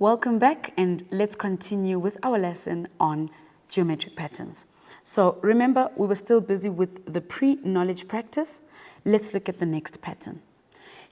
Welcome back, and let's continue with our lesson on geometric patterns. So remember, we were still busy with the pre-knowledge practice. Let's look at the next pattern.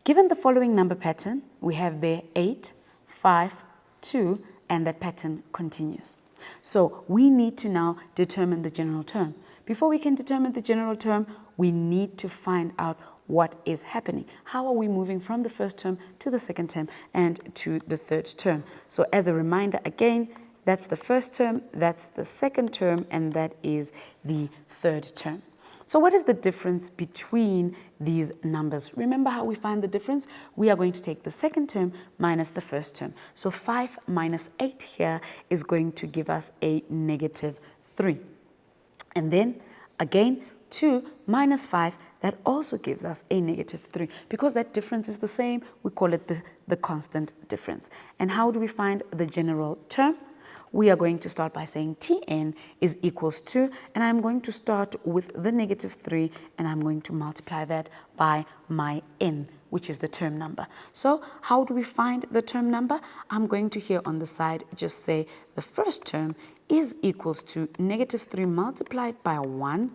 Given the following number pattern, we have there 8, 5, 2, and that pattern continues. So we need to now determine the general term. Before we can determine the general term, we need to find out what is happening. How are we moving from the first term to the second term and to the third term? So as a reminder again, that's the first term, that's the second term, and that is the third term. So what is the difference between these numbers? Remember how we find the difference? We are going to take the second term minus the first term. So 5 minus 8 here is going to give us a negative 3. And then again, 2 minus 5, that also gives us a negative 3. Because that difference is the same, we call it the constant difference. And how do we find the general term? We are going to start by saying Tn is equals to, and I'm going to start with the negative 3, and I'm going to multiply that by my n, which is the term number. So how do we find the term number? I'm going to here on the side just say the first term is equals to negative 3 multiplied by 1,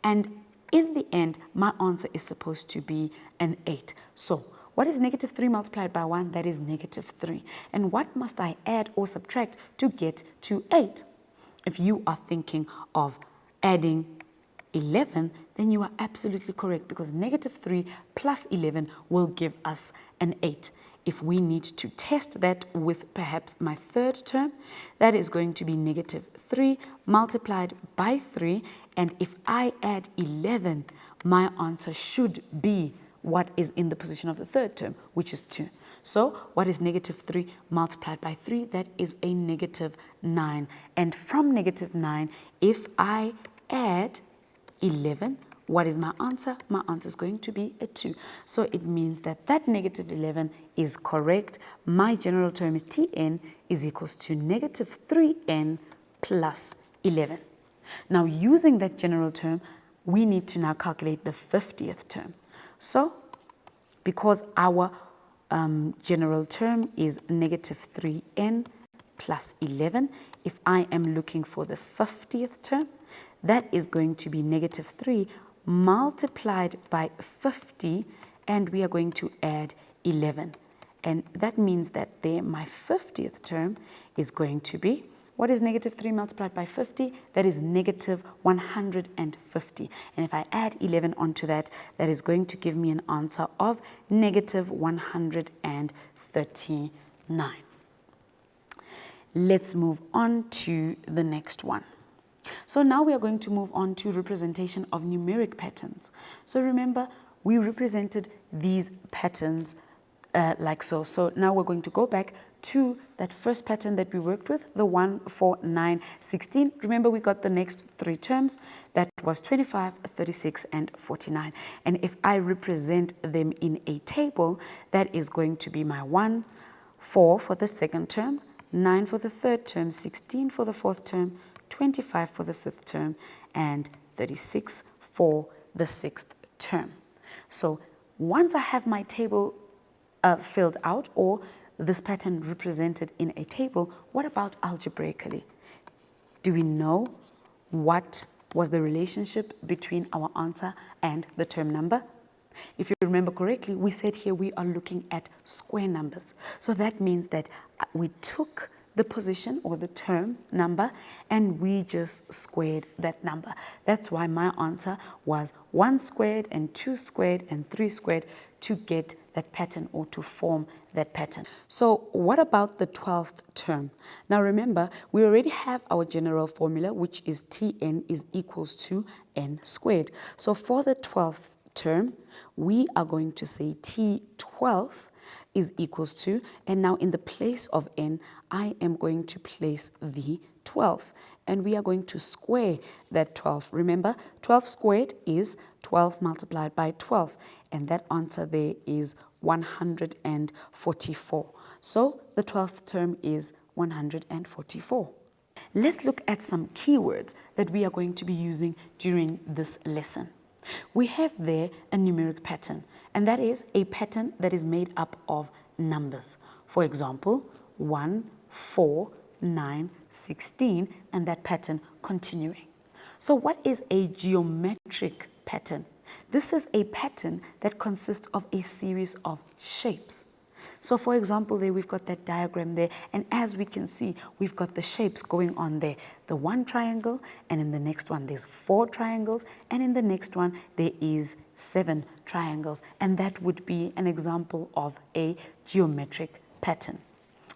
and in the end, my answer is supposed to be an 8. So what is negative 3 multiplied by 1? That is negative 3. And what must I add or subtract to get to 8? If you are thinking of adding 11, then you are absolutely correct, because negative 3 plus 11 will give us an 8. If we need to test that with perhaps my third term, that is going to be negative 3 multiplied by 3. And if I add 11, my answer should be what is in the position of the third term, which is 2. So what is negative 3 multiplied by 3? That is a negative 9. And from negative 9, if I add 11, what is my answer? My answer is going to be a 2. So it means that that negative 11 is correct. My general term is Tn is equals to negative 3n plus 11. Now, using that general term, we need to now calculate the 50th term. So, because our general term is negative 3n plus 11, if I am looking for the 50th term, that is going to be negative 3 multiplied by 50, and we are going to add 11. And that means that there my 50th term is going to be, what is negative 3 multiplied by 50? That is negative 150. And if I add 11 onto that, that is going to give me an answer of negative 139. Let's move on to the next one. So now we are going to move on to representation of numeric patterns. So remember, we represented these patterns like so. So now we're going to go back to that first pattern that we worked with, the 1, 4, 9, 16. Remember, we got the next 3 terms. That was 25, 36, and 49. And if I represent them in a table, that is going to be my 1, 4 for the second term, 9 for the third term, 16 for the fourth term, 25 for the fifth term, and 36 for the sixth term. So once I have my table filled out, or this pattern represented in a table, what about algebraically? Do we know what was the relationship between our answer and the term number? If you remember correctly, we said here we are looking at square numbers. So that means that we took the position or the term number and we just squared that number. That's why my answer was 1 squared and 2 squared and 3 squared to get that pattern or to form that pattern. So what about the 12th term? Now remember, we already have our general formula, which is Tn is equals to n squared. So for the 12th term, we are going to say T12 is equals to, and now in the place of n, I am going to place the 12. And we are going to square that 12. Remember, 12 squared is 12 multiplied by 12. And that answer there is 144. So the 12th term is 144. Let's look at some keywords that we are going to be using during this lesson. We have there a numeric pattern, and that is a pattern that is made up of numbers. For example, 1, 4, 9, 16, and that pattern continuing. So what is a geometric pattern? This is a pattern that consists of a series of shapes. So for example, there we've got that diagram there, and as we can see, we've got the shapes going on there. The one triangle, and in the next one there's 4 triangles, and in the next one there is 7 triangles, and that would be an example of a geometric pattern.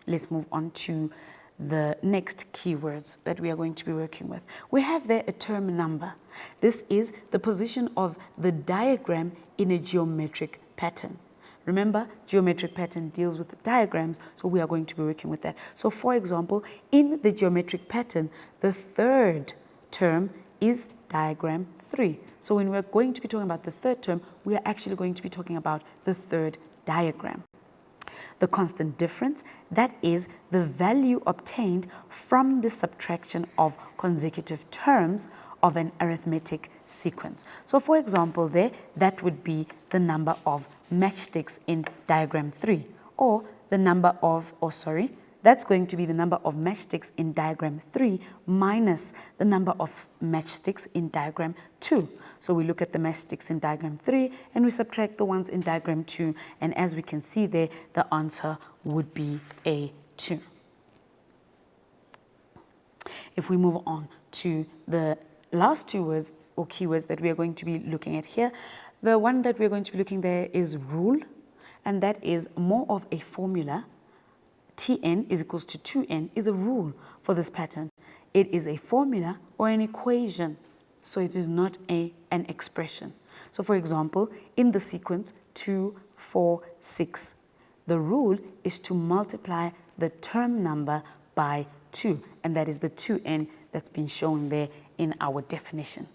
Let's move on to the next keywords that we are going to be working with. We have there a term number. This is the position of the diagram in a geometric pattern. Remember, geometric pattern deals with diagrams, so we are going to be working with that. So for example, in the geometric pattern, the third term is diagram 3. So when we're going to be talking about the third term, we are actually going to be talking about the third diagram. The constant difference, that is the value obtained from the subtraction of consecutive terms of an arithmetic sequence. So for example there, that would be the number of matchsticks in diagram 3, or the number of, that's going to be the number of matchsticks in diagram 3 minus the number of matchsticks in diagram 2. So we look at the matchsticks in diagram 3 and we subtract the ones in diagram 2, and as we can see there, the answer would be A2. If we move on to the last 2 words or keywords that we are going to be looking at here, the one that we're going to be looking there is rule, and that is more of a formula. Tn is equals to 2n is a rule for this pattern. It is a formula or an equation, so it is not an expression. So for example, in the sequence 2, 4, 6, the rule is to multiply the term number by 2, and that is the 2n that's been shown there in our definition.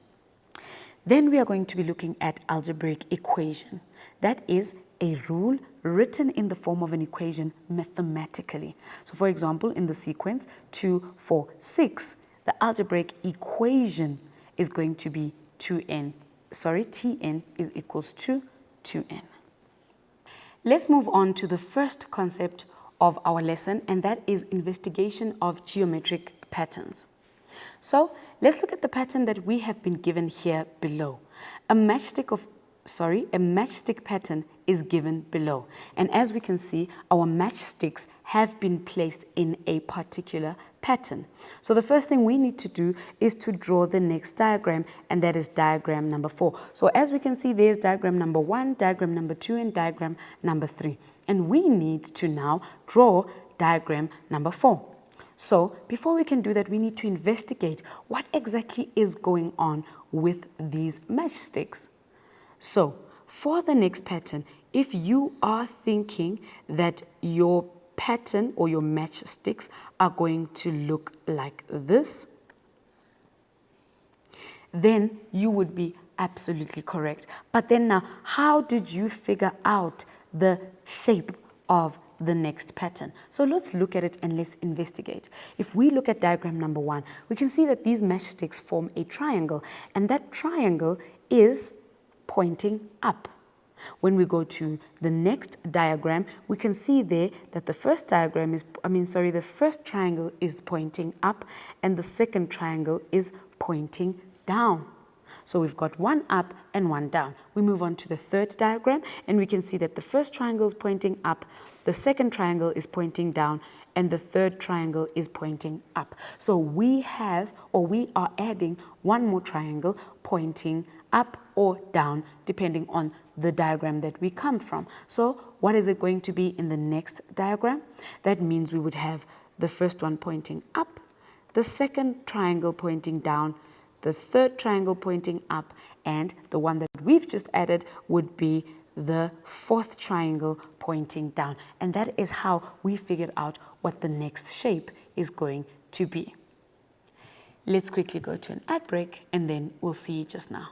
Then we are going to be looking at algebraic equation. That is a rule written in the form of an equation mathematically. So for example, in the sequence 2, 4, 6, the algebraic equation is going to be Tn is equals to 2n. Let's move on to the first concept of our lesson, and that is investigation of geometric patterns. So let's look at the pattern that we have been given here below. A matchstick pattern is given below, and as we can see, our matchsticks have been placed in a particular pattern. So the first thing we need to do is to draw the next diagram, and that is diagram number 4. So as we can see, there's diagram number 1, diagram number 2, and diagram number 3. And we need to now draw diagram number 4. So before we can do that, we need to investigate what exactly is going on with these matchsticks. So for the next pattern, if you are thinking that your pattern or your matchsticks are going to look like this, then you would be absolutely correct. But then now, how did you figure out the shape of the next pattern? So let's look at it and let's investigate. If we look at diagram number 1, we can see that these matchsticks form a triangle, and that triangle is pointing up. When we go to the next diagram, we can see there that the first the first triangle is pointing up and the second triangle is pointing down. So we've got one up and one down. We move on to the third diagram, and we can see that the first triangle is pointing up, the second triangle is pointing down, and the third triangle is pointing up. So we are adding one more triangle pointing up or down, depending on the diagram that we come from. So what is it going to be in the next diagram? That means we would have the first one pointing up, the second triangle pointing down, the third triangle pointing up, and the one that we've just added would be the fourth triangle pointing down. And that is how we figured out what the next shape is going to be. Let's quickly go to an ad break, and then we'll see you just now.